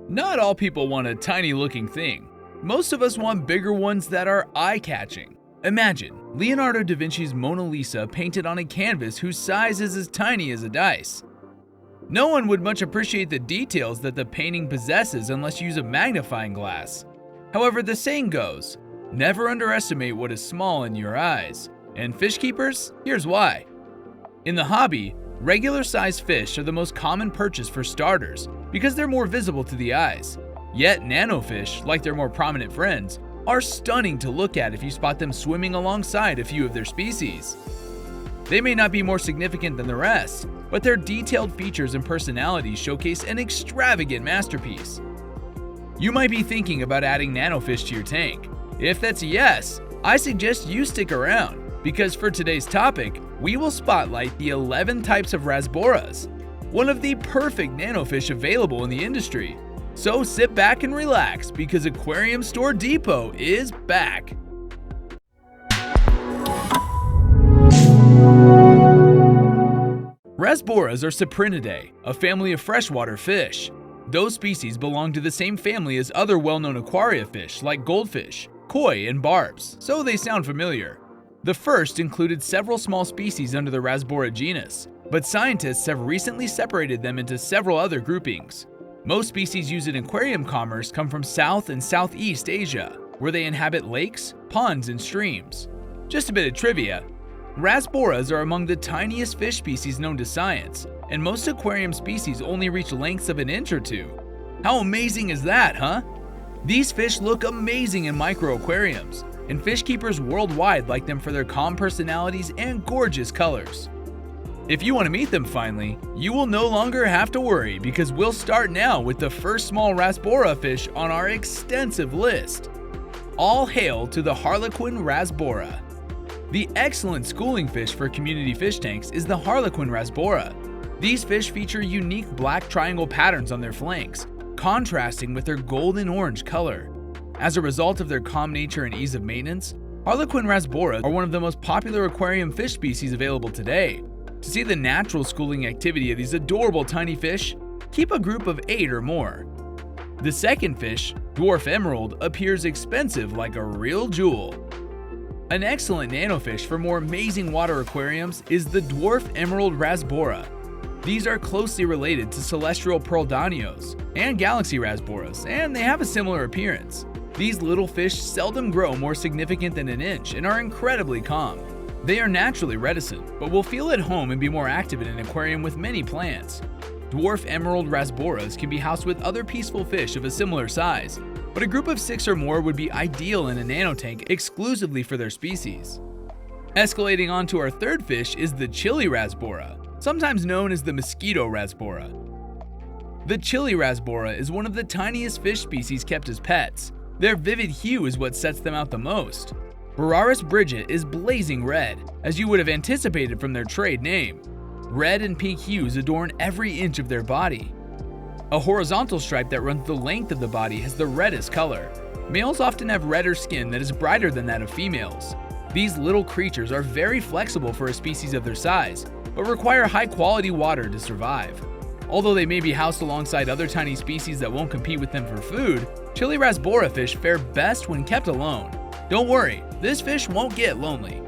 Not all people want a tiny looking thing. Most of us want bigger ones that are eye-catching. Imagine Leonardo da Vinci's Mona Lisa painted on a canvas whose size is as tiny as a dice. No one would much appreciate the details that the painting possesses unless you use a magnifying glass. However, the saying goes, never underestimate what is small in your eyes. And fish keepers, here's why. In the hobby, regular-sized fish are the most common purchase for starters because they're more visible to the eyes. Yet nanofish, like their more prominent friends, are stunning to look at if you spot them swimming alongside a few of their species. They may not be more significant than the rest, but their detailed features and personalities showcase an extravagant masterpiece. You might be thinking about adding nanofish to your tank. If that's a yes, I suggest you stick around, because for today's topic, we will spotlight the 11 types of Rasboras, one of the perfect nanofish available in the industry. So sit back and relax, because Aquarium Store Depot is back. Rasboras are Cyprinidae, a family of freshwater fish. Those species belong to the same family as other well-known aquaria fish like goldfish, koi, and barbs, so they sound familiar. The first included several small species under the Rasbora genus, but scientists have recently separated them into several other groupings. Most species used in aquarium commerce come from South and Southeast Asia, where they inhabit lakes, ponds, and streams. Just a bit of trivia. Rasboras are among the tiniest fish species known to science, and most aquarium species only reach lengths of an inch or two. How amazing is that, huh? These fish look amazing in micro-aquariums, and fish keepers worldwide like them for their calm personalities and gorgeous colors. If you want to meet them finally, you will no longer have to worry, because we'll start now with the first small Rasbora fish on our extensive list. All hail to the Harlequin Rasbora. The excellent schooling fish for community fish tanks is the Harlequin Rasbora. These fish feature unique black triangle patterns on their flanks, contrasting with their golden orange color. As a result of their calm nature and ease of maintenance, Harlequin Rasbora are one of the most popular aquarium fish species available today. To see the natural schooling activity of these adorable tiny fish, keep a group of 8 or more. The second fish, Dwarf Emerald, appears expensive like a real jewel. An excellent nanofish for more amazing water aquariums is the Dwarf Emerald Rasbora. These are closely related to celestial pearl danios and galaxy rasboras, and they have a similar appearance. These little fish seldom grow more significant than an inch and are incredibly calm. They are naturally reticent, but will feel at home and be more active in an aquarium with many plants. Dwarf Emerald Rasboras can be housed with other peaceful fish of a similar size, but a group of 6 or more would be ideal in a nanotank exclusively for their species. Escalating on to our third fish is the Chili Rasbora, sometimes known as the Mosquito Rasbora. The Chili Rasbora is one of the tiniest fish species kept as pets. Their vivid hue is what sets them out the most. Boraris Bridget is blazing red, as you would have anticipated from their trade name. Red and pink hues adorn every inch of their body. A horizontal stripe that runs the length of the body has the reddest color. Males often have redder skin that is brighter than that of females. These little creatures are very flexible for a species of their size, but require high-quality water to survive. Although they may be housed alongside other tiny species that won't compete with them for food, Chili Rasbora fish fare best when kept alone. Don't worry, this fish won't get lonely.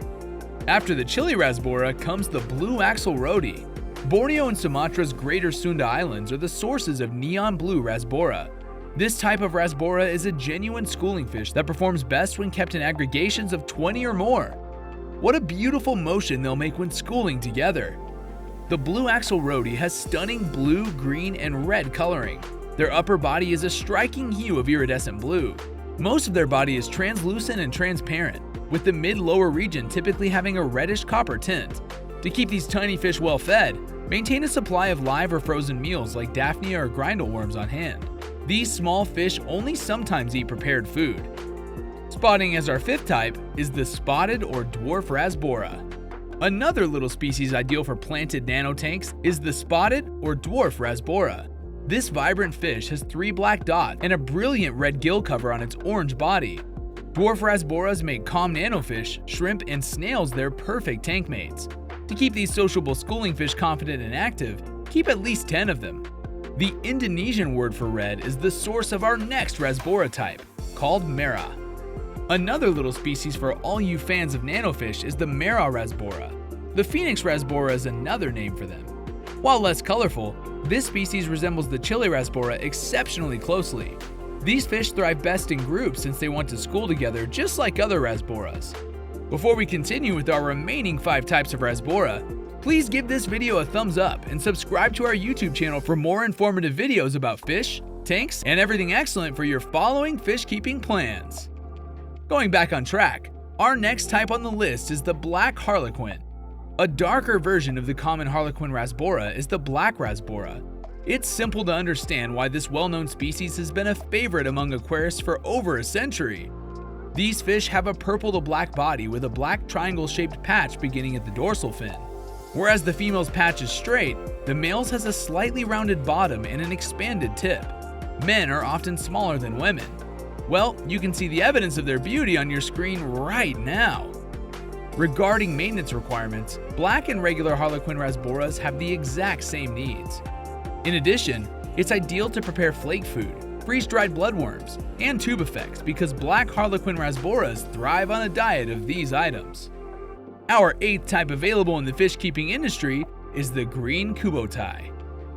After the Chili Rasbora comes the blue Axelrodi. Borneo and Sumatra's Greater Sunda Islands are the sources of neon blue Rasbora. This type of Rasbora is a genuine schooling fish that performs best when kept in aggregations of 20 or more. What a beautiful motion they'll make when schooling together. The blue Axelrodi has stunning blue, green, and red coloring. Their upper body is a striking hue of iridescent blue. Most of their body is translucent and transparent, with the mid-lower region typically having a reddish copper tint. To keep these tiny fish well fed, maintain a supply of live or frozen meals like Daphnia or grindleworms on hand. These small fish only sometimes eat prepared food. Spotting as our fifth type is the spotted or Dwarf Rasbora. Another little species ideal for planted nanotanks is the spotted or Dwarf Rasbora. This vibrant fish has 3 black dots and a brilliant red gill cover on its orange body. Dwarf Rasboras make calm nanofish, shrimp, and snails their perfect tank mates. To keep these sociable schooling fish confident and active, keep at least 10 of them. The Indonesian word for red is the source of our next Rasbora type, called Merah. Another little species for all you fans of nanofish is the Merah Rasbora. The Phoenix Rasbora is another name for them. While less colorful, this species resembles the Chili Rasbora exceptionally closely. These fish thrive best in groups since they want to school together just like other Rasboras. Before we continue with our remaining 5 types of Rasbora, please give this video a thumbs up and subscribe to our YouTube channel for more informative videos about fish, tanks, and everything excellent for your following fish keeping plans. Going back on track, our next type on the list is the Black Harlequin. A darker version of the common Harlequin Rasbora is the Black Rasbora. It's simple to understand why this well-known species has been a favorite among aquarists for over a century. These fish have a purple to black body with a black triangle-shaped patch beginning at the dorsal fin. Whereas the female's patch is straight, the male's has a slightly rounded bottom and an expanded tip. Men are often smaller than women. Well, you can see the evidence of their beauty on your screen right now. Regarding maintenance requirements, black and regular Harlequin Rasboras have the exact same needs. In addition, it's ideal to prepare flake food, freeze-dried bloodworms, and tube effects because black Harlequin Rasboras thrive on a diet of these items. Our 8th type available in the fish-keeping industry is the green Kubotai.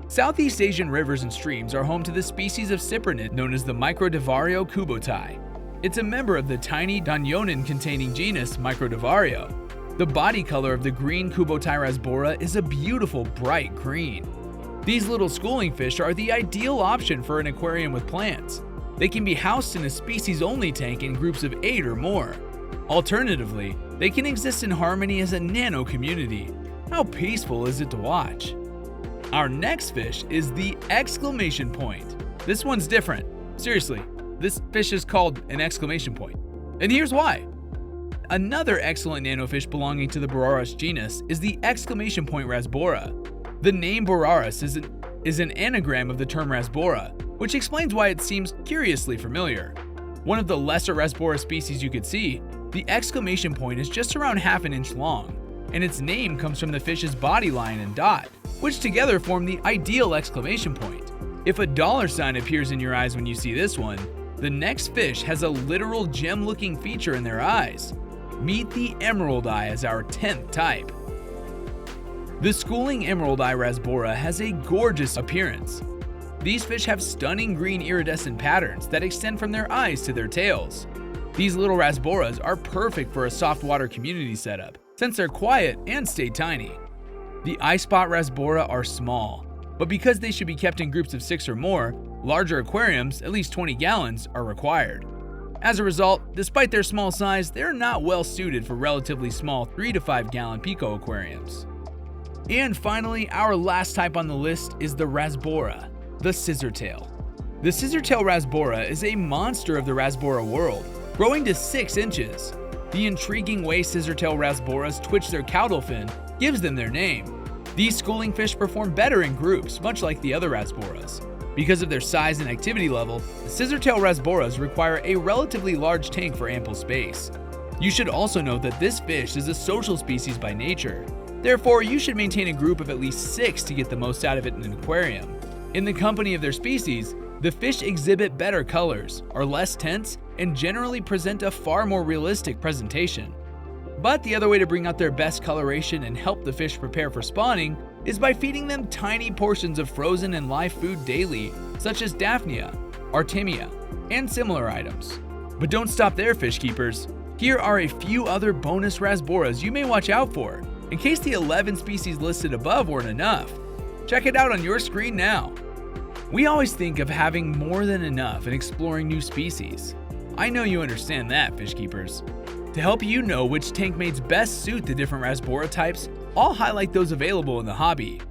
Southeast Asian rivers and streams are home to the species of cyprinid known as the Microdivario Kubotai. It's a member of the tiny Danyonin-containing genus Microdivario. The body color of the green Kubotai Rasbora is a beautiful bright green. These little schooling fish are the ideal option for an aquarium with plants. They can be housed in a species-only tank in groups of 8 or more. Alternatively, they can exist in harmony as a nano community. How peaceful is it to watch? Our next fish is the Exclamation Point. This one's different. Seriously, this fish is called an exclamation point. And here's why. Another excellent nanofish belonging to the Boraras genus is the Exclamation Point Rasbora. The name Boraras is an anagram of the term Rasbora, which explains why it seems curiously familiar. One of the lesser Rasbora species you could see, the exclamation point is just around half an inch long, and its name comes from the fish's body line and dot, which together form the ideal exclamation point. If a dollar sign appears in your eyes when you see this one, the next fish has a literal gem-looking feature in their eyes. Meet the emerald eye as our 10th type. The schooling emerald eye Rasbora has a gorgeous appearance. These fish have stunning green iridescent patterns that extend from their eyes to their tails. These little Rasboras are perfect for a soft water community setup, since they're quiet and stay tiny. The eye spot Rasbora are small, but because they should be kept in groups of 6 or more, larger aquariums, at least 20 gallons, are required. As a result, despite their small size, they're not well suited for relatively small 3 to 5 gallon Pico aquariums. And finally, our last type on the list is the Rasbora, the Scissortail. The Scissortail Rasbora is a monster of the Rasbora world, growing to 6 inches. The intriguing way Scissortail Rasboras twitch their caudal fin gives them their name. These schooling fish perform better in groups, much like the other Rasboras. Because of their size and activity level, the Scissortail Rasboras require a relatively large tank for ample space. You should also note that this fish is a social species by nature. Therefore, you should maintain a group of at least 6 to get the most out of it in an aquarium. In the company of their species, the fish exhibit better colors, are less tense, and generally present a far more realistic presentation. But the other way to bring out their best coloration and help the fish prepare for spawning is by feeding them tiny portions of frozen and live food daily, such as Daphnia, Artemia, and similar items. But don't stop there, fish keepers. Here are a few other bonus Rasboras you may watch out for, in case the 11 species listed above weren't enough. Check it out on your screen now. We always think of having more than enough and exploring new species. I know you understand that, fish keepers. To help you know which tank mates best suit the different Rasbora types, I'll highlight those available in the hobby.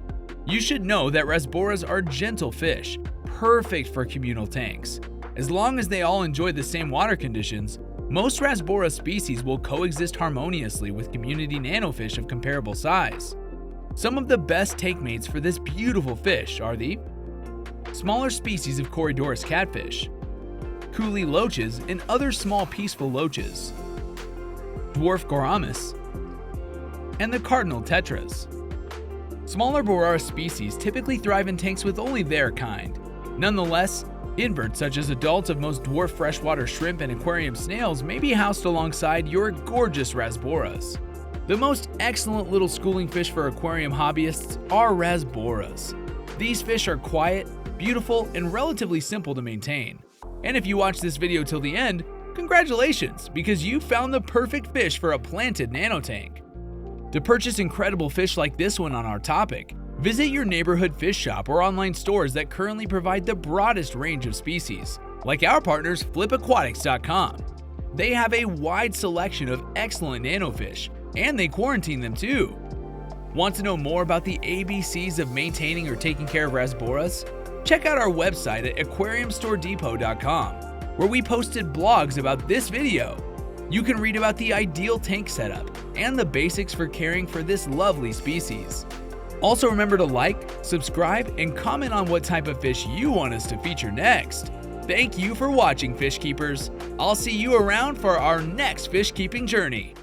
You should know that Rasboras are gentle fish, perfect for communal tanks. As long as they all enjoy the same water conditions, most Rasbora species will coexist harmoniously with community nanofish of comparable size. Some of the best tank mates for this beautiful fish are the smaller species of Corydoras catfish, Coolie loaches and other small peaceful loaches, Dwarf goramus, and the cardinal tetras. Smaller Borara species typically thrive in tanks with only their kind. Nonetheless, inverts such as adults of most dwarf freshwater shrimp and aquarium snails may be housed alongside your gorgeous Rasboras. The most excellent little schooling fish for aquarium hobbyists are Rasboras. These fish are quiet, beautiful, and relatively simple to maintain. And if you watch this video till the end, congratulations, because you found the perfect fish for a planted nanotank. To purchase incredible fish like this one on our topic, visit your neighborhood fish shop or online stores that currently provide the broadest range of species, like our partners flipaquatics.com. They have a wide selection of excellent nanofish, and they quarantine them too. Want to know more about the ABCs of maintaining or taking care of Rasboras? Check out our website at aquariumstoredepot.com, where we posted blogs about this video. You can read about the ideal tank setup and the basics for caring for this lovely species. Also remember to like, subscribe, and comment on what type of fish you want us to feature next. Thank you for watching, fish keepers. I'll see you around for our next fish keeping journey.